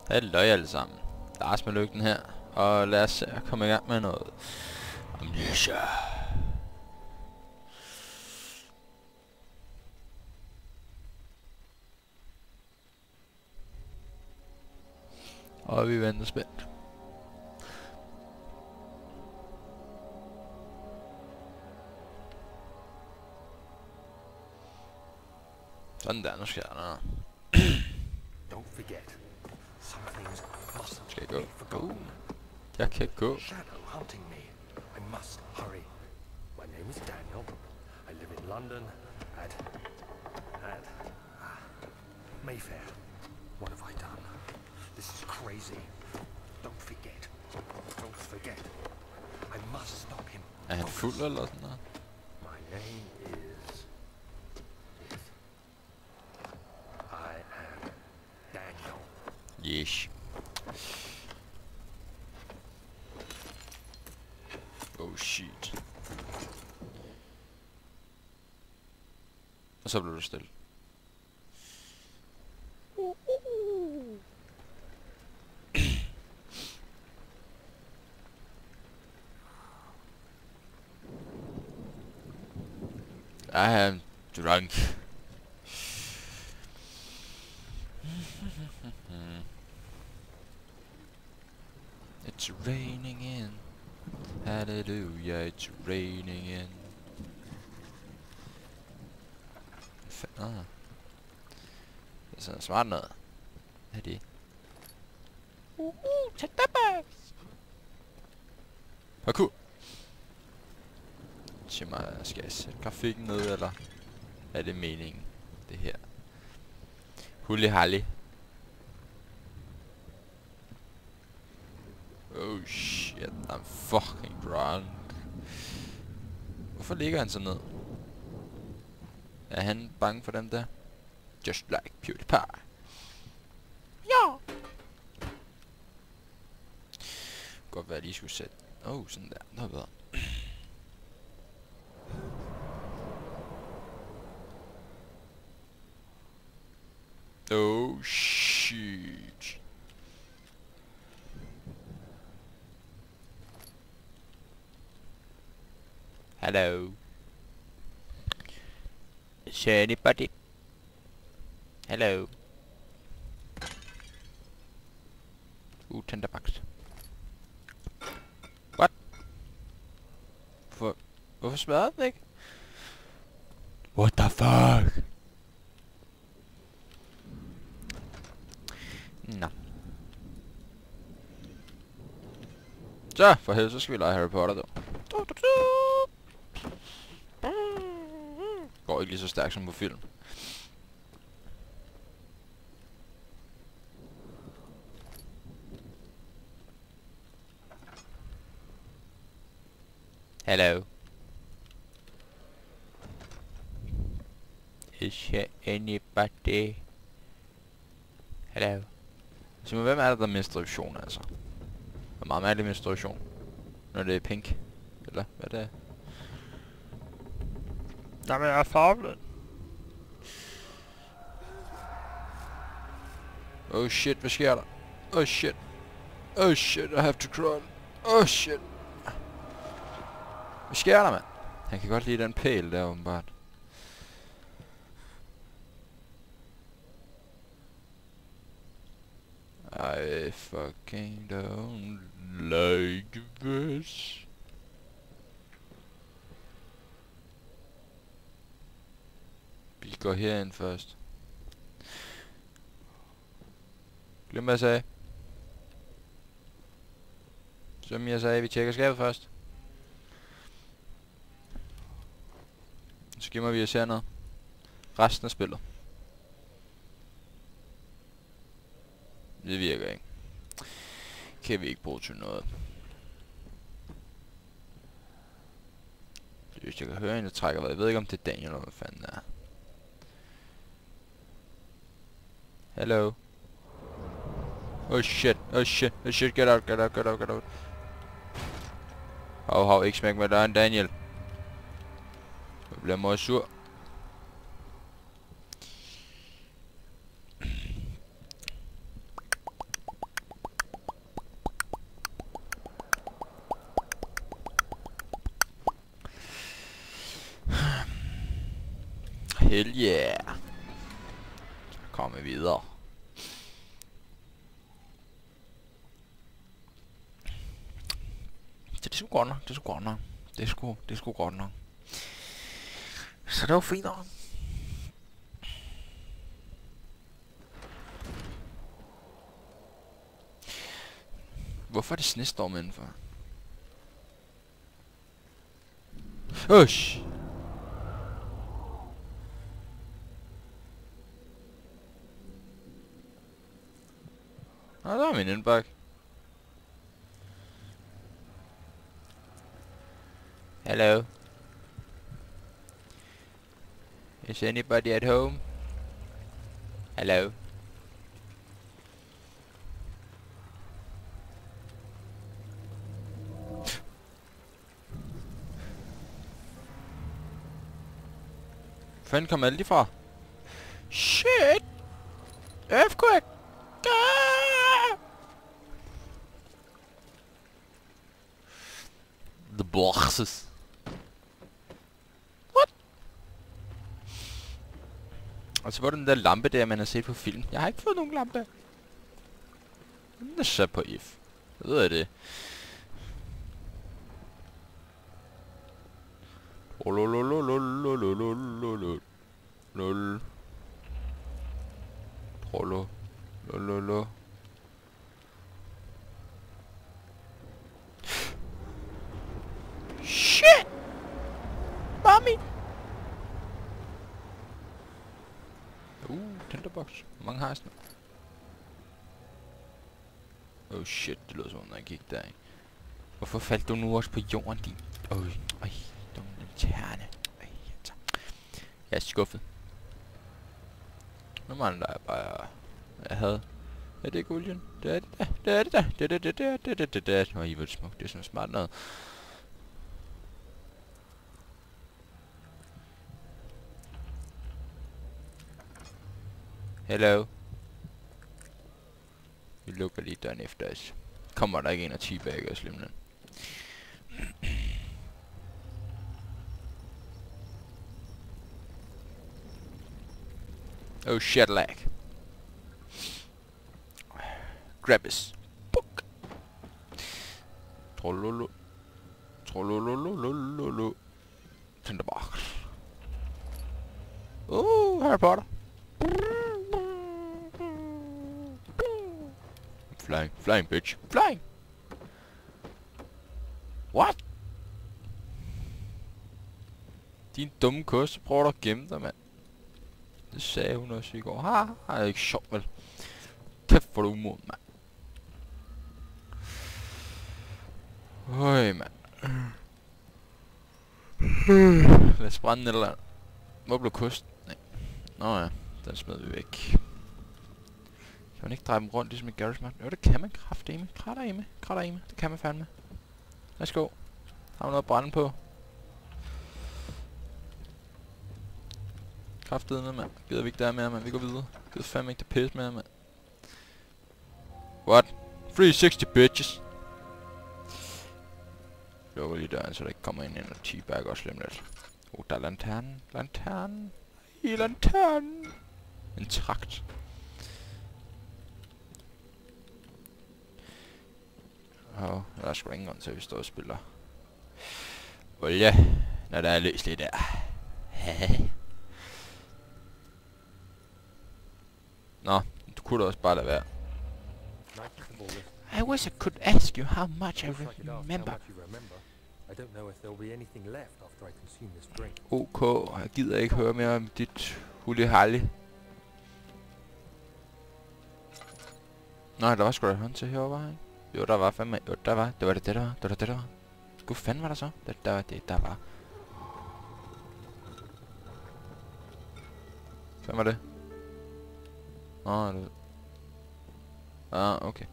Halløj alle sammen. Lars med lygten her. Og lad os se at komme i gang med noget Amnesia. Og vi venter spændt. Sådan der, nu skal jeg noget. Don't forget, some things mustn't Skal jeg be gå? forgotten. Jeg kan gå. Shadow hunting me. I must hurry. My name is Daniel. I live in London at Mayfair. What have I done? This is crazy. Don't forget. Don't forget. I must stop him. Er han fuld eller sådan noget? My name is I am Daniel. Yes. Oh shit. Og så blev det stille. I am drunk. It's raining in. Hallelujah, it's raining in. Ah. Det er sådan smart noget. Hvad er det? Tag bags! Parkour! Sig mig, skal jeg sætte grafikken ned, eller er det meningen, det her? Hulli halli. Oh shit, I'm fucking drunk. Hvorfor ligger han så ned? Er han bange for dem der? Just like PewDiePie. Ja! Godt være, at lige skulle sætte... Oh, sådan der. Det var bedre. Oh shit. Hello. Is anybody? Hello. Tinderbox. What? Hvorfor smadrer den ikke? What the fuck? Nå. Så, for helvede, så skal vi lege Harry Potter, dog. Går ikke lige så stærkt som på film. Hello. Is there anybody? Hello. Så hvem er der menstruation, altså? Det er meget mærkelig menstruation. Når det er pink. Eller hvad det er? Jamen, jeg er farvet. Oh shit, hvad sker der? Oh shit. Oh shit, I have to crawl. Oh shit. Hvad sker der, mand? Han kan godt lide den pæl der, åbenbart. I fucking don't like this. Vi går herind først. Glem hvad jeg sagde. Som jeg sagde, vi tjekker skabet først. Så gemmer vi os hernede. Resten af spillet. Det virker ikke. Kan vi ikke bruge til noget. Hvis jeg kan høre en, der trækker hvad. Jeg ved ikke om det er Daniel eller hvad fanden er. Hello. Oh shit, oh shit, oh shit, get out, get out, get out, get out. Hov, ikke smæk med døren, Daniel. Jeg bliver meget sur. Hell yeah. Så kommer vi videre. Det er sgu godt nok. Det er sgu godt nok. Det er sgu godt nok. Så det var fint nok. Hvorfor er det snestorm indenfor? Ush! Ah, der er min indbakke. Hello. Is anybody at home? Hello. Fanden kom alle de fra? Shit! Earthquake! Ah! The boxes. What? Og så var den der lampe der, man har set på film. Jeg har ikke fået nogen lampe. Den er sat på if. Jeg ved det. Shit! Mommy! Tinderbox. Hvor mange har jeg sådan? Oh shit, det lød som om, når jeg gik derind. Hvorfor faldt du nu også på jorden, din? Øj, dumme terne. Jeg er skuffet. Nu mangler jeg bare... Jeg havde... Ja, det er ikke olien. Det er det da. Det er det da. Det er det, det er det. Åh, I var det smukt. Det er sådan smart noget. Hello. Vi lukker lige døren efter os. Kommer der ikke en og teabagger og slimlen. Oh shit lag. Grabbis. Book. Trollolo. Trollolololololo. Tinderbox. Harry Potter. Flying bitch. Flying. What? Din dumme kost, prøver du at gemme dig, mand. Det sagde hun også i går. Det er ikke sjovt, vel? Kæft for du umod, mand. Øj, mand. Lad os brænde et eller andet. Hvor blev kost? Nej. Nå ja, den smed vi væk. Kan man ikke dreje dem rundt ligesom i Garry's Mod? Jo, det kan man kraftedeme. Kraftedeme. Det kan man fandme. Lad os gå. Har vi noget at brænde på? Kraftedeme, mand. Gider vi ikke der mere, mand. Vi går videre. Gider fandme ikke det pisse mere, mand. What? 360 bitches. Lukker lige døren, så der ikke kommer ind og teabagger og slem lidt. Der er lanternen. Lanternen. I lanternen. En trakt. Der er sgu ingen grund til, at vi står og spiller olie, når der er løs lidt der. Nå, du kunne da også bare lade være. I wish I could ask you how much I remember. OK, jeg gider ikke høre mere om dit hulli-halli. Nå, der var sgu da hånd til herovre, ikke? Jo, der var fandme. Jo, der var. Det var det, der var. Gud fanden var der så? Der var det, der var. Hvem var det? Det... okay.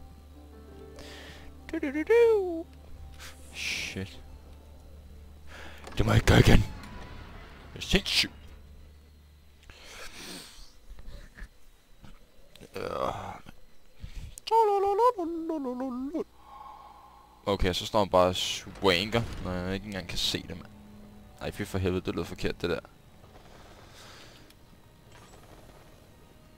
Shit. Det må jeg ikke gøre igen. Det er sindssygt. Okay, så står han bare og swanker, når jeg ikke engang kan se det, mand. Ej, fy for helvede, det lød forkert, det der.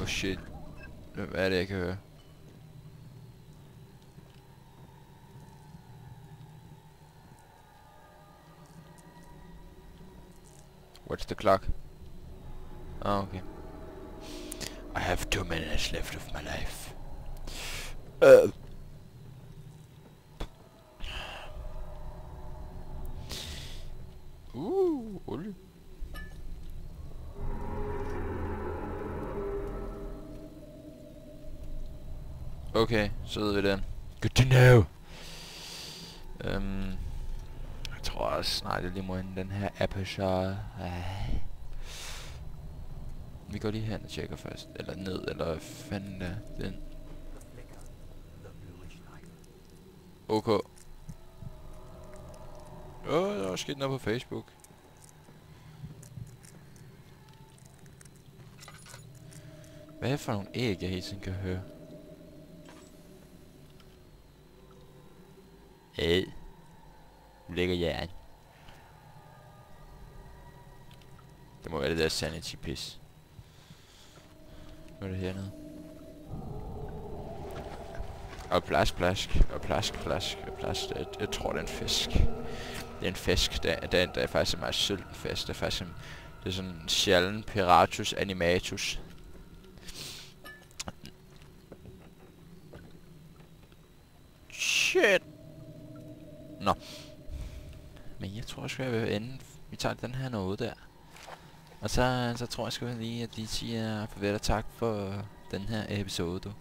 Oh shit. Hvad er det, jeg kan høre? What's the clock? Oh, okay. I have 2 minutes left of my life. Olie. Okay, så ved vi den. Good to know. Jeg tror også snart jeg lige må ind den her app, så... Vi går lige hen og tjekker først. Eller ned, eller hvad fanden der. Den. Okay. Der var sket noget på Facebook. Hvad er det for nogle æg, jeg hele tiden kan høre? Nu ligger jern. Det må være det der sanity piss. Nu er det hernede. Og plask. Jeg tror det er en fisk. Det er en fisk, der er faktisk en meget sulten fisk. Det er faktisk det er sådan en sjælden Piratus animatus. Shit. Nå. Men jeg tror, jeg vil ende. Vi tager den her noget der. Og så tror jeg lige, at de siger farvel og tak for den her episode.